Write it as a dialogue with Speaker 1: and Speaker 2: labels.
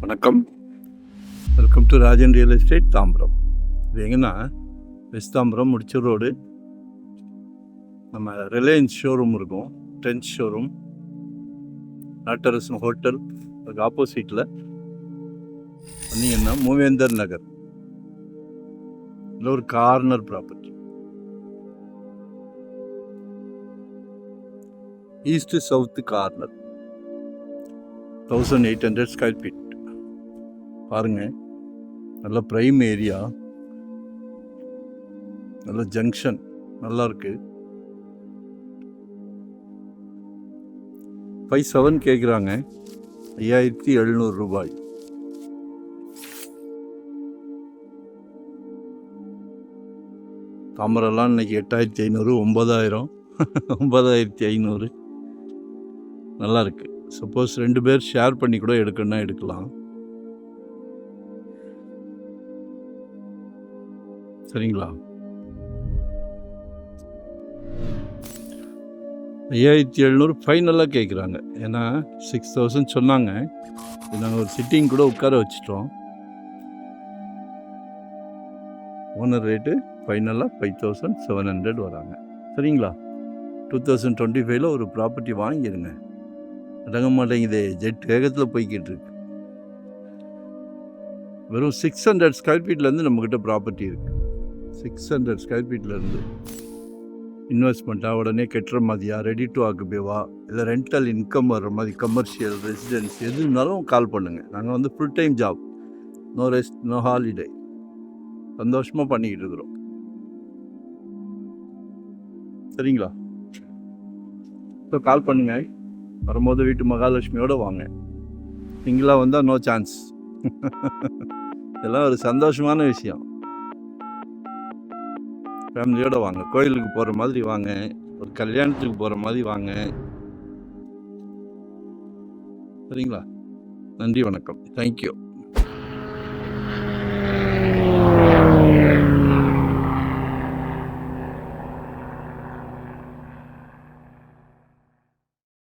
Speaker 1: வணக்கம். Welcome to Rajan real estate Tambaram. இது எங்கன்னா வெஸ்ட் தாம்பரம் முடிச்சூர் ரோடு. நம்ம ரிலையன்ஸ் ஷோரூம் இருக்கும், ட்ரெண்ட்ஸ் ஷோரூம், நாட்டரசன் ஹோட்டல் அதுக்கு ஆப்போசிட்டில் வந்தீங்கன்னா மூவேந்தர் நகர் இதில் ஒரு corner property, east south corner, 1800 square feet. பாருங்க, நல்ல ப்ரைம் ஏரியா, நல்ல ஜங்ஷன், நல்லா இருக்கு. 5,700 கேட்குறாங்க, 5,700 ரூபாய். தாமரெல்லாம் இன்னைக்கு 8,500, 9,000, 9,500. நல்லா இருக்கு. சப்போஸ் 2 பேர் ஷேர் பண்ணி கூட எடுக்கணும்னா எடுக்கலாம். சரிங்களா? 5,700 ஃபைனலாக கேட்குறாங்க. ஏன்னா 6,000 சொன்னாங்க. நாங்கள் ஒரு சிட்டிங் கூட உட்கார வச்சிட்டோம். ஓனர் ரேட்டு ஃபைனலாக 5,700 வராங்க. சரிங்களா? 2025 ஒரு ப்ராப்பர்ட்டி வாங்கிடுங்க. அடங்க மாட்டேங்குது, ஜெட் வேகத்தில் போய்கிட்டு இருக்கு. வெறும் 600 ஸ்கொயர் ஃபீட்லேருந்து நம்மக்கிட்ட ப்ராப்பர்ட்டி இருக்குது. 600 ஸ்கொயர் ஃபீட்லேருந்து இன்வெஸ்ட்மெண்ட்டாக உடனே கட்டுற மாதிரியா, ரெடி டு ஆக்குபேவா, இல்லை ரெண்டல் இன்கம் வர்ற மாதிரி, கமர்ஷியல், ரெசிடென்ஸ் எது இருந்தாலும் கால் பண்ணுங்கள். நாங்கள் full time job, no rest, no holiday, சந்தோஷமாக பண்ணிக்கிட்டு இருக்கிறோம். சரிங்களா? ஸோ கால் பண்ணுங்கள். வரும்போது வீட்டு மகாலட்சுமியோடு வாங்க. சிங்கிளாக வந்தால் நோ சான்ஸ். இதெல்லாம் ஒரு சந்தோஷமான விஷயம். ஃபேமிலியோடு வாங்க, கோயிலுக்கு போகிற மாதிரி வாங்க, ஒரு கல்யாணத்துக்கு போகிற மாதிரி வாங்க. சரிங்களா? நன்றி, வணக்கம், தேங்க்யூ.